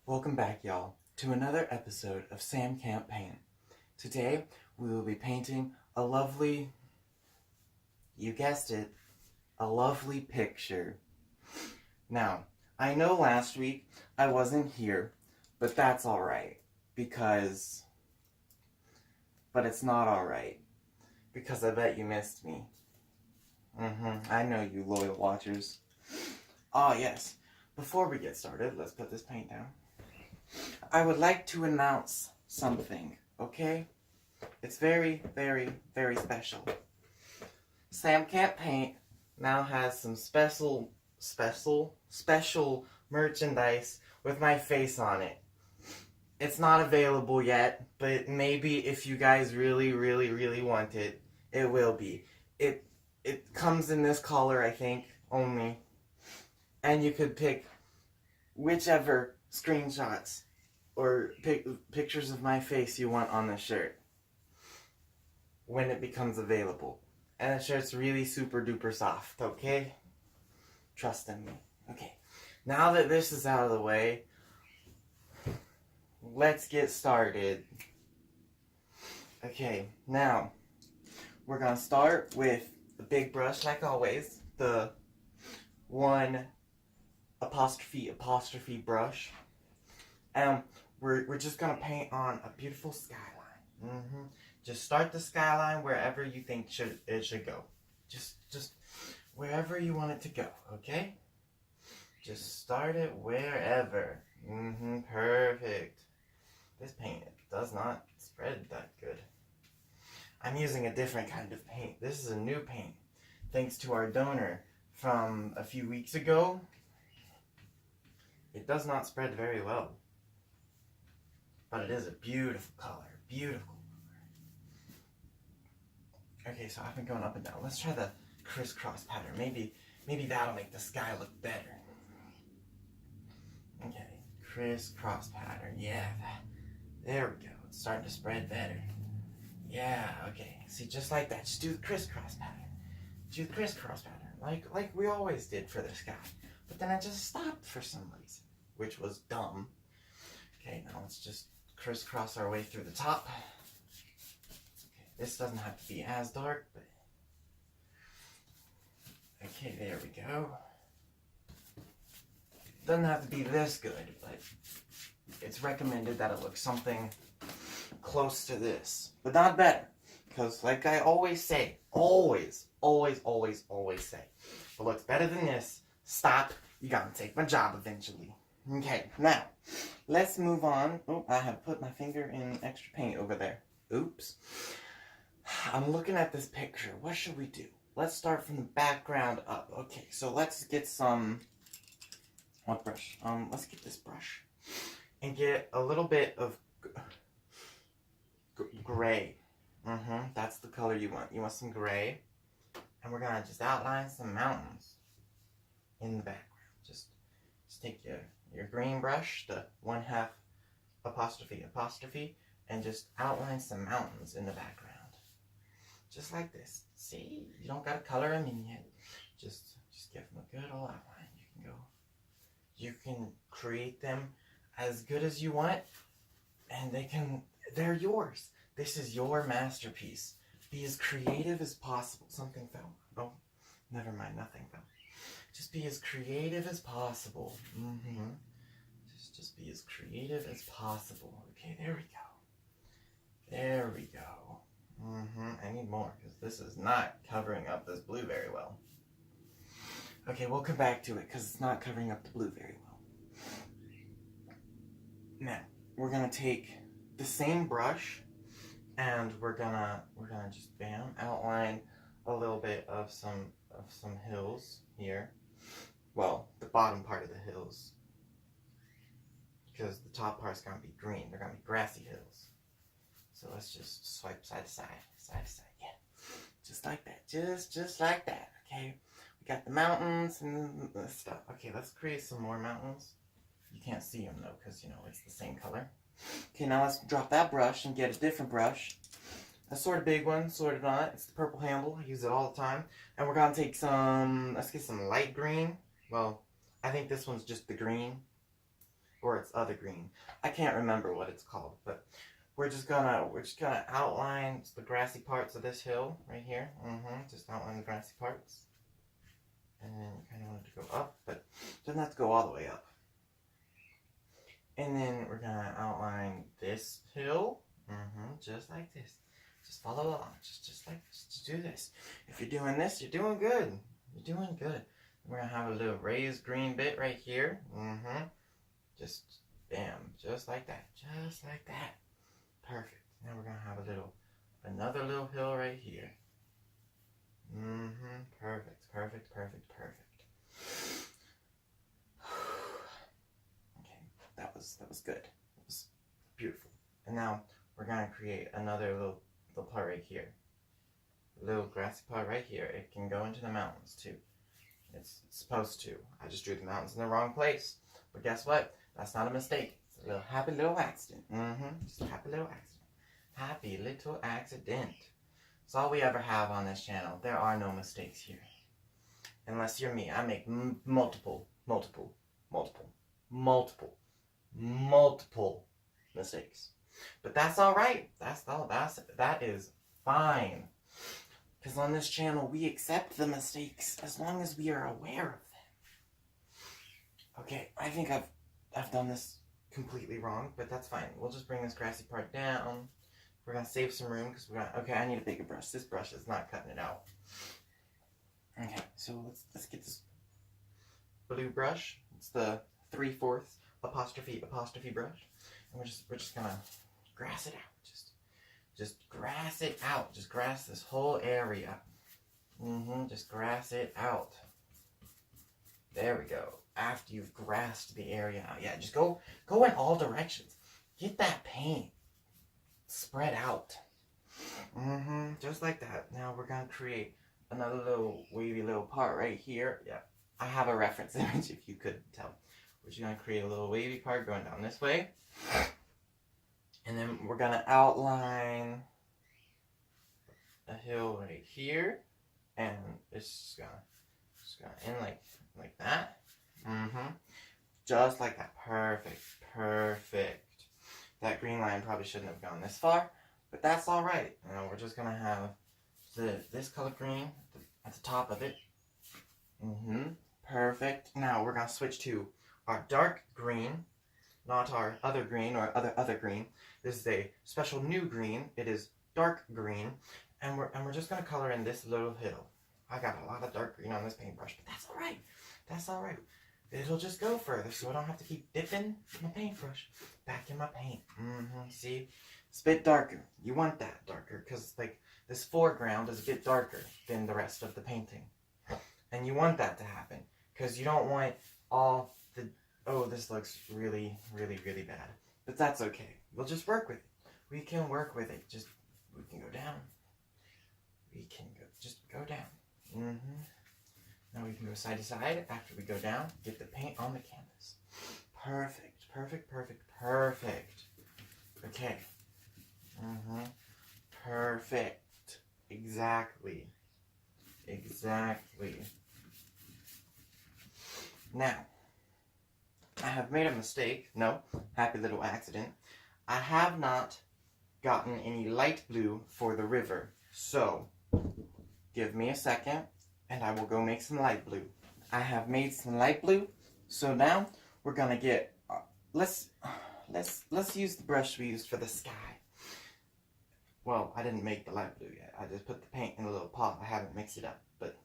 Welcome back, y'all, to another episode of Sam Can't Paint. Today, we will be painting a lovely, you guessed it, a lovely picture. Now, I know last week I wasn't here, but that's alright, but it's not alright, because I bet you missed me. I know you loyal watchers. Ah, yes. Before we get started, let's put this paint down. I would like to announce something, okay? It's very, very, very special. Sam Can't Paint now has some special merchandise with my face on it. It's not available yet, but maybe if you guys really, really, really want it, it will be. It comes in this color, I think, only. And you could pick whichever screenshots or pictures of my face you want on the shirt when it becomes available. And the shirt's really super duper soft, okay? Trust in me. Okay, now that this is out of the way, let's get started. Okay, now we're gonna start with the big brush like always, the one apostrophe brush. We're just gonna paint on a beautiful skyline. Just start the skyline wherever you think it should go. Just wherever you want it to go, okay? Just start it wherever. Perfect. This paint does not spread that good. I'm using a different kind of paint. This is a new paint, thanks to our donor from a few weeks ago. It does not spread very well, but it is a beautiful color, beautiful color. Okay, so I've been going up and down. Let's try the crisscross pattern. Maybe that'll make the sky look better. Okay, crisscross pattern. Yeah, there we go. It's starting to spread better. Yeah, okay. See, just like that. Just do the crisscross pattern. Do the crisscross pattern, like we always did for the sky. But then I just stopped for some reason, which was dumb. Okay, now let's just crisscross our way through the top. Okay, this doesn't have to be as dark, but... Okay, there we go. Doesn't have to be this good, but it's recommended that it looks something close to this. But not better. Because like I always say, always say, if it looks better than this, stop. You gotta take my job eventually. Okay, now, let's move on. Oh, I have put my finger in extra paint over there. Oops. I'm looking at this picture. What should we do? Let's start from the background up. Okay, so let's get some... What brush? Let's get this brush. And get a little bit of gray. That's the color you want. You want some gray. And we're gonna just outline some mountains in the background. Just take your green brush, the 1/2 apostrophe, and just outline some mountains in the background. Just like this. See? You don't gotta color them in yet. Just give them a good old outline. You can create them as good as you want, and they're yours. This is your masterpiece. Be as creative as possible. Something fell. Oh, never mind, nothing fell. Just be as creative as possible. Just be as creative as possible. Okay, there we go. There we go. I need more, because this is not covering up this blue very well. Okay, we'll come back to it, because it's not covering up the blue very well. Now, we're going to take the same brush, and we're gonna just outline a little bit of some hills here. Well, the bottom part of the hills, because the top part's gonna be green. They're gonna be grassy hills. So let's just swipe side to side, yeah, just like that, just like that. Okay, we got the mountains and the stuff. Okay, let's create some more mountains. You can't see them though, because you know it's the same color. Okay, now let's drop that brush and get a different brush. A sort of big one, sort of not. It's the purple handle. I use it all the time. And we're going to take let's get some light green. Well, I think this one's just the green. or it's other green. I can't remember what it's called, but we're just gonna outline the grassy parts of this hill right here. Just outline the grassy parts. And then you kind of want it to go up, but it doesn't have to go all the way up. And then we're gonna outline this hill, just like this. Just follow along, just like this. Just do this. If you're doing this, you're doing good. You're doing good. We're gonna have a little raised green bit right here. Just bam, just like that, just like that. Perfect. Now we're gonna have another little hill right here. Perfect, perfect, perfect, perfect. That was good. It was beautiful. And now we're gonna create another little part right here. A little grassy part right here. It can go into the mountains too. It's supposed to. I just drew the mountains in the wrong place. But guess what? That's not a mistake. It's a little happy little accident. Just a happy little accident. Happy little accident. It's all we ever have on this channel. There are no mistakes here. Unless you're me. I make multiple mistakes. But that's all right. That is fine. Because on this channel, we accept the mistakes as long as we are aware of them. Okay, I think I've done this completely wrong, but that's fine. We'll just bring this grassy part down. We're gonna save some room because okay, I need a bigger brush. This brush is not cutting it out. Okay, so let's get this blue brush. It's the 3/4 apostrophe brush, and we're just gonna grass it out. Just grass it out. Just grass this whole area. Just grass it out. There we go. After you've grassed the area out, yeah, just go in all directions. Get that paint spread out. Just like that. Now we're gonna create another little wavy little part right here. Yeah, I have a reference image if you couldn't tell. We're just gonna create a little wavy part going down this way. And then we're gonna outline a hill right here. And it's just gonna end like that. Just like that. Perfect. Perfect. That green line probably shouldn't have gone this far, but that's all right. Now we're just gonna have this color green at the top of it. Perfect. Now we're gonna switch to our dark green, not our other green or other green. This is a special new green. It is dark green, and we're just gonna color in this little hill. I got a lot of dark green on this paintbrush, but that's all right. That's all right. It'll just go further, so I don't have to keep dipping my paintbrush back in my paint. See? It's a bit darker. You want that darker, because like this foreground is a bit darker than the rest of the painting. And you want that to happen, because you don't want all the, oh, this looks really, really, really bad. But that's okay. We'll just work with it. We can work with it. We can go down. We can just go down. Now we can go side to side after we go down. Get the paint on the canvas. Perfect, perfect, perfect, perfect. Okay. Perfect. Exactly. Exactly. Now, I have made a mistake. No, happy little accident. I have not gotten any light blue for the river. So, give me a second and I will go make some light blue. I have made some light blue. So now we're gonna get let's use the brush we used for the sky. Well, I didn't make the light blue yet. I just put the paint in a little pot. I haven't mixed it up, but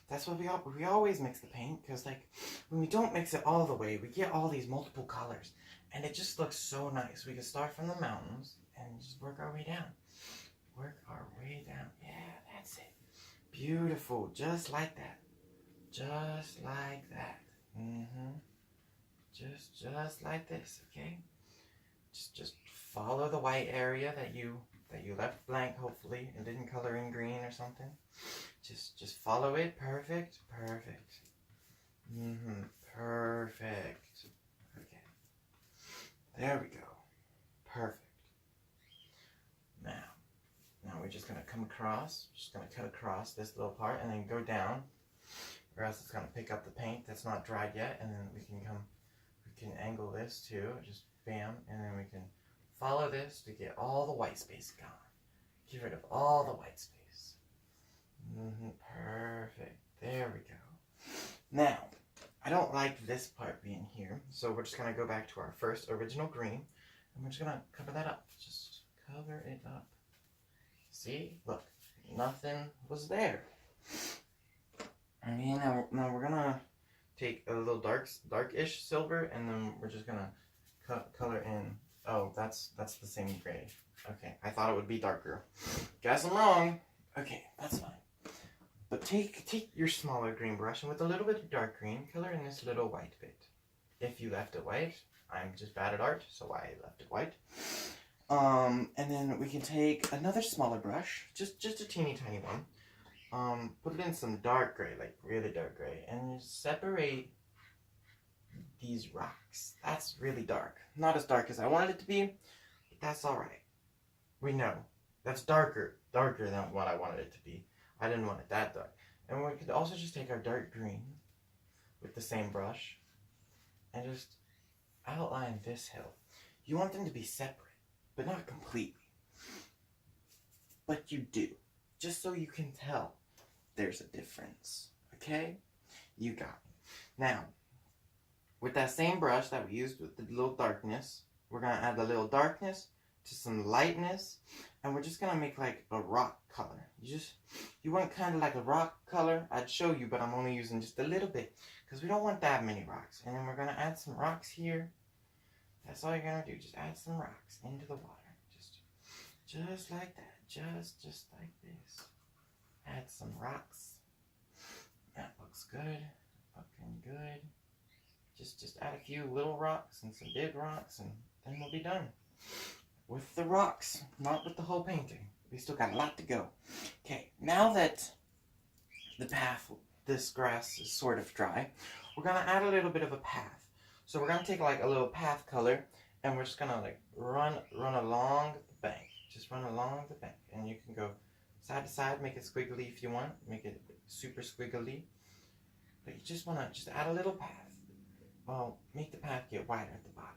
that's what we always mix the paint, because like when we don't mix it all the way, we get all these multiple colors, and it just looks so nice. We can start from the mountains and just work our way down. Work our way down. Yeah, that's it. Beautiful, just like that. Just like that. Just like this, okay? Just follow the white area that you left blank, hopefully, and didn't color in green or something. Just follow it. Perfect. Perfect. Perfect. Okay. There we go. Perfect. Now we're just gonna come across, cut across this little part and then go down, or else it's gonna pick up the paint that's not dried yet, and then we can can angle this too, just bam, and then we can follow this to get all the white space gone. Get rid of all the white space. Perfect. There we go. Now, I don't like this part being here, so we're just going to go back to our first original green, and we're just going to cover that up. Just cover it up. See? Look, nothing was there. And now we're going to take a little darkish silver, and then we're just going to color in. Oh, that's the same gray. Okay, I thought it would be darker. Guess I'm wrong. Okay, that's fine. But take your smaller green brush, and with a little bit of dark green, color in this little white bit. If you left it white, I'm just bad at art, so I left it white. And then we can take another smaller brush, just a teeny tiny one. Put it in some dark gray, like really dark gray, and just separate these rocks. That's really dark. Not as dark as I wanted it to be, but that's alright. We know. That's darker than what I wanted it to be. I didn't want it that dark. And we could also just take our dark green with the same brush and just outline this hill. You want them to be separate, but not completely. But you do, just so you can tell there's a difference. Okay? You got it. Now, with that same brush that we used with the little darkness, we're going to add the little darkness to some lightness, and we're just going to make like a rock color. You want kind of like a rock color. I'd show you, but I'm only using just a little bit because we don't want that many rocks. And then we're going to add some rocks here. That's all you're going to do. Just add some rocks into the water. Just like that. Just like this. Add some rocks. That looks good. Looking good. Just add a few little rocks and some big rocks, and then we'll be done. With the rocks, not with the whole painting. We still got a lot to go. Okay, now that the path, this grass is sort of dry, we're going to add a little bit of a path. So we're going to take like a little path color, and we're just going to like run along the bank. Just run along the bank. And you can go side to side, make it squiggly if you want. Make it super squiggly. But you just want to just add a little path. Well, make the path get wider at the bottom.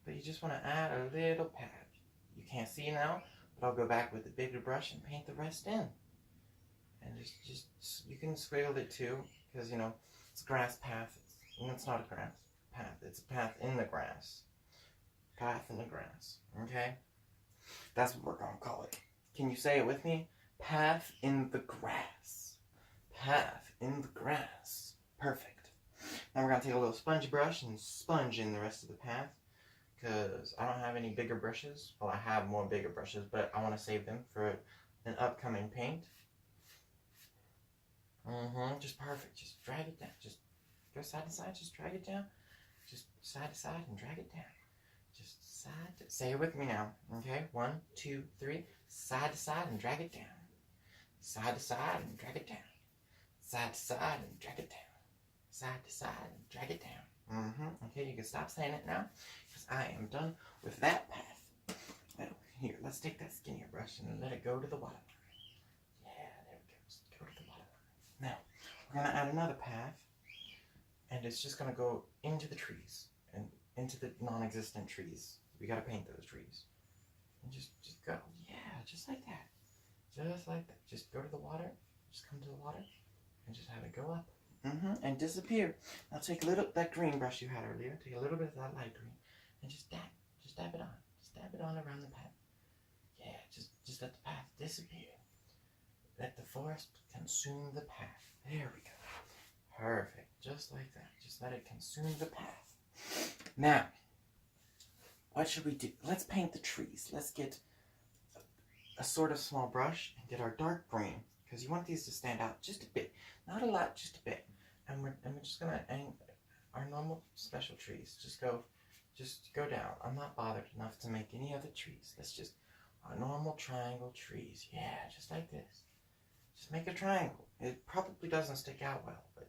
But you just want to add a little path. You can't see now, but I'll go back with the bigger brush and paint the rest in. And just you can squiggle it too, because, you know, it's a grass path. It's not a grass path. It's a path in the grass. Path in the grass. Okay? That's what we're going to call it. Can you say it with me? Path in the grass. Path in the grass. Perfect. Now we're going to take a little sponge brush and sponge in the rest of the path, because I don't have any bigger brushes. Well, I have more bigger brushes, but I want to save them for an upcoming paint. Just perfect. Just drag it down. Just go side to side. Just drag it down. Just side to side and drag it down. Just side to... Say it with me now. Okay? 1, 2, 3. Side to side and drag it down. Side to side and drag it down. Side to side and drag it down. Side to side and drag it down. Okay, you can stop saying it now, because I am done with that path. Well, here, let's take that skinnier brush and let it go to the waterline. Yeah, there we go. Just go to the waterline. Now, we're going to add another path, and it's just going to go into the trees, and into the non-existent trees. We got to paint those trees. And just go. Yeah, just like that. Just like that. Just go to the water, just come to the water, and just have it go up. And disappear. Now take a little, that green brush you had earlier, take a little bit of that light green, and just dab it on. Just dab it on around the path. Yeah, just let the path disappear. Let the forest consume the path. There we go. Perfect. Just like that. Just let it consume the path. Now, what should we do? Let's paint the trees. Let's get a sort of small brush and get our dark green, because you want these to stand out just a bit. Not a lot, just a bit. And we're just going to aim our normal special trees. Just go down. I'm not bothered enough to make any other trees. Let's just, our normal triangle trees. Yeah, just like this. Just make a triangle. It probably doesn't stick out well, but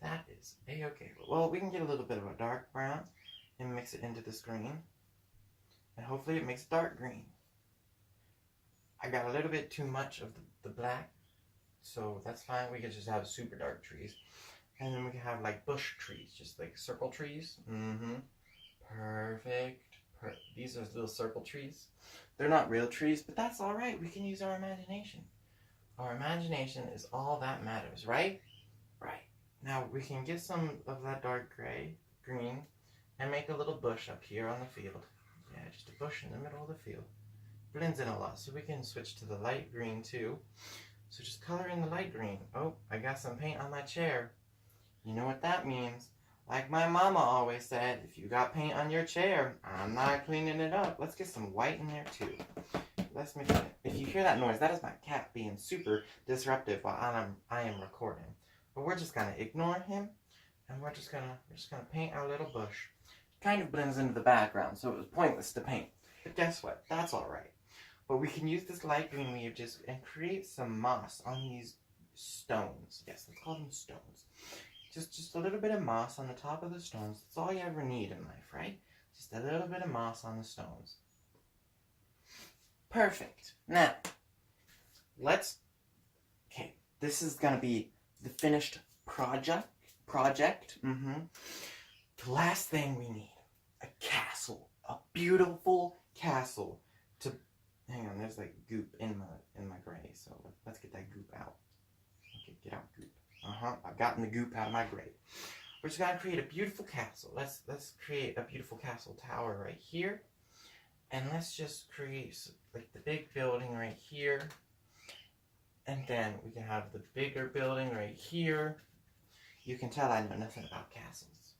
that is a-okay. Well, we can get a little bit of a dark brown and mix it into this green. And hopefully it makes dark green. I got a little bit too much of the black, so that's fine. We could just have super dark trees. And then we can have like bush trees, just like circle trees. These are little circle trees. They're not real trees, but that's all right. We can use our imagination. Our imagination is all that matters, right? Right. Now we can get some of that dark green, and make a little bush up here on the field. Yeah, just a bush in the middle of the field. Blends in a lot, so we can switch to the light green too. So just color in the light green. Oh, I got some paint on my chair. You know what that means. Like my mama always said, if you got paint on your chair, I'm not cleaning it up. Let's get some white in there too. Let's make it. If you hear that noise, that is my cat being super disruptive while I am recording. But we're just gonna ignore him, and we're just gonna paint our little bush. It kind of blends into the background, so it was pointless to paint. But guess what? That's all right. But we can use this light green we have just and create some moss on these stones. Yes, let's call them stones. Just a little bit of moss on the top of the stones. That's all you ever need in life, right? Just a little bit of moss on the stones. Perfect. Now, okay, this is going to be the finished project. The last thing we need, a castle. A beautiful castle. Hang on, there's like goop in my gray, so let's get that goop out. Okay, get out goop. I've gotten the goop out of my grate. We're just gonna create a beautiful castle. Let's create a beautiful castle tower right here, and let's just create like the big building right here, and then we can have the bigger building right here. You can tell I know nothing about castles,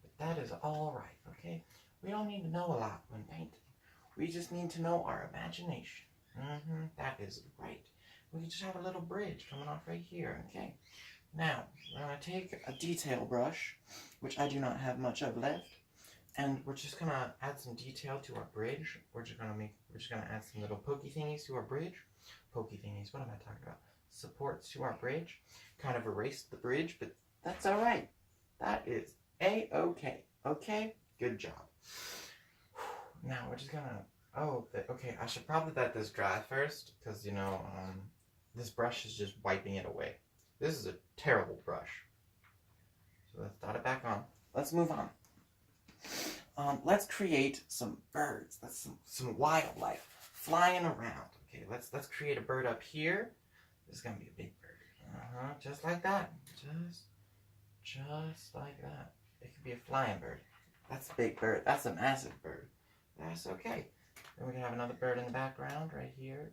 but that is all right. Okay, we don't need to know a lot when painting. We just need to know our imagination. That is right. We can just have a little bridge coming off right here. Okay. Now, we're going to take a detail brush, which I do not have much of left, and we're just going to add some detail to our bridge. We're just going to add some little pokey thingies to our bridge. Pokey thingies, what am I talking about? Supports to our bridge. Kind of erased the bridge, but that's all right. That is A-okay. Okay? Good job. Now, we're just going to, okay, I should probably let this dry first, because, you know, this brush is just wiping it away. This is a terrible brush. So let's dot it back on. Let's move on. Let's create some birds. That's some wildlife flying around. Okay, let's create a bird up here. This is gonna be a big bird. Just like that. Just like that. It could be a flying bird. That's a big bird. That's a massive bird. That's okay. Then we can have another bird in the background right here.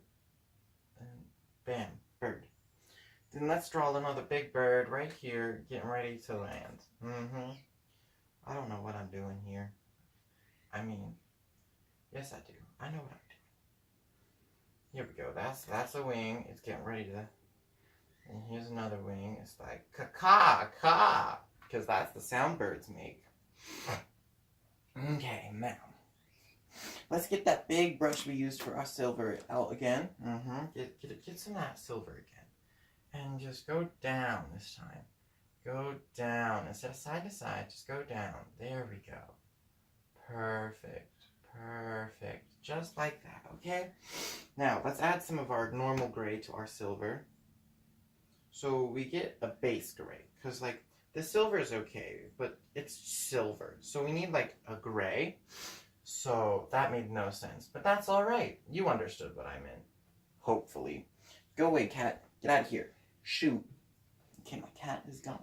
And bam, bird. Then let's draw another big bird right here, getting ready to land. I don't know what I'm doing here. I mean, yes I do. I know what I'm doing. Here we go. That's a wing. It's getting ready to. And here's another wing. It's like caw caw, because that's the sound birds make. Okay, now let's get that big brush we used for our silver out again. Get some of that silver again. And just go down this time. Go down. Instead of side to side, just go down. There we go. Perfect. Perfect. Just like that, okay? Now, let's add some of our normal gray to our silver. So we get a base gray. Because, like, the silver is okay, but it's silver. So we need, like, a gray. So that made no sense. But that's all right. You understood what I meant. Hopefully. Go away, cat. Get out of here. Shoot. Okay, my cat is gone.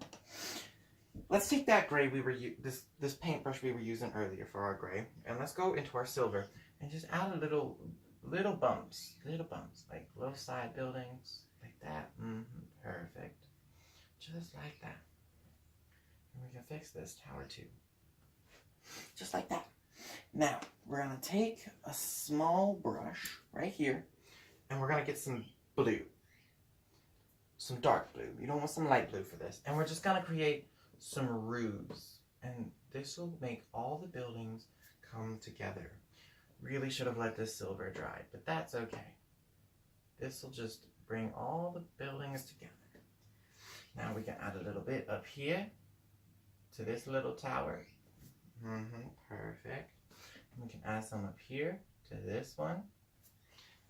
Let's take that gray we were this paintbrush we were using earlier for our gray, and let's go into our silver and just add a little bumps, like little side buildings, like that. Perfect. Just like that. And we can fix this tower too. Just like that. Now, we're gonna take a small brush right here, and we're gonna get some blue. Some dark blue. You don't want some light blue for this. And we're just going to create some roofs. And this will make all the buildings come together. Really should have let this silver dry, but that's okay. This will just bring all the buildings together. Now we can add a little bit up here to this little tower. Perfect. And we can add some up here to this one.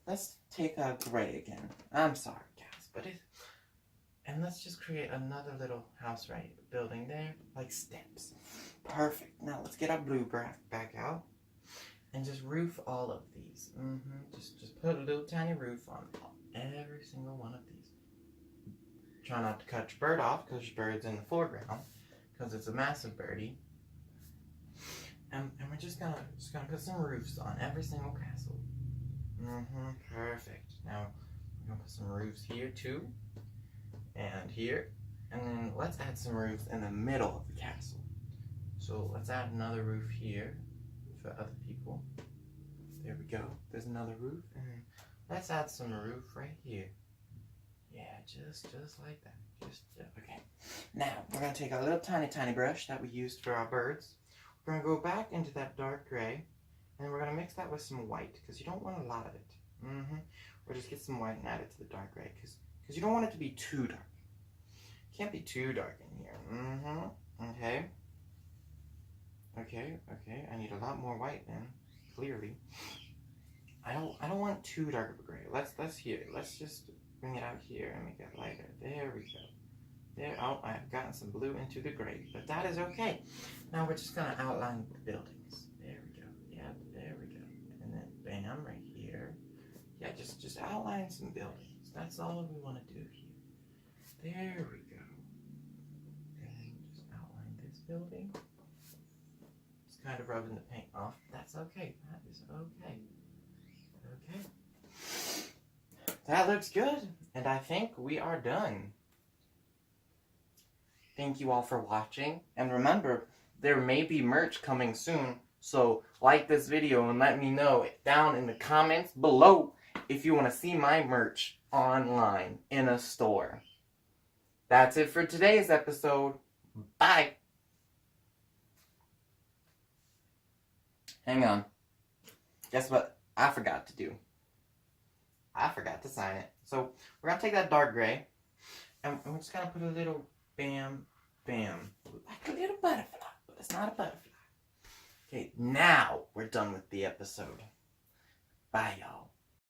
Let's take a gray again. I'm sorry, guys, but it's... And let's just create another little house building there, like steps. Perfect. Now let's get our blue back out. And just roof all of these. Just put a little tiny roof on every single one of these. Try not to cut your bird off because your bird's in the foreground because it's a massive birdie. And we're just gonna put some roofs on every single castle. Perfect. Now we're gonna put some roofs here too, and here, and then let's add some roofs in the middle of the castle. So let's add another roof here for other people. There we go. There's another roof, and let's add some roof right here. Yeah, just like that. Okay. Now we're gonna take our little tiny brush that we used for our birds. We're gonna go back into that dark gray, and we're gonna mix that with some white because you don't want a lot of it. Or just get some white and add it to the dark gray because you don't want it to be too dark. Can't be too dark in here. Okay. I need a lot more white then. Clearly, I don't want too dark of a gray. Let's just bring it out here and make it lighter. There we go. There. Oh, I've gotten some blue into the gray, but that is okay. Now we're just gonna outline the buildings. There we go. Yeah, there we go. And then bam, right here. Yeah, just outline some buildings. That's all we want to do here. There we go. And just outline this building. Just kind of rubbing the paint off. That's okay. That is okay. Okay. That looks good. And I think we are done. Thank you all for watching. And remember, there may be merch coming soon. So like this video and let me know down in the comments below if you want to see my merch online in a store. That's it for today's episode. Bye. Hang on. Guess what I forgot to do? I forgot to sign it. So we're going to take that dark gray and we're just going to put a little bam, bam. Like a little butterfly, but it's not a butterfly. Okay, now we're done with the episode. Bye, y'all.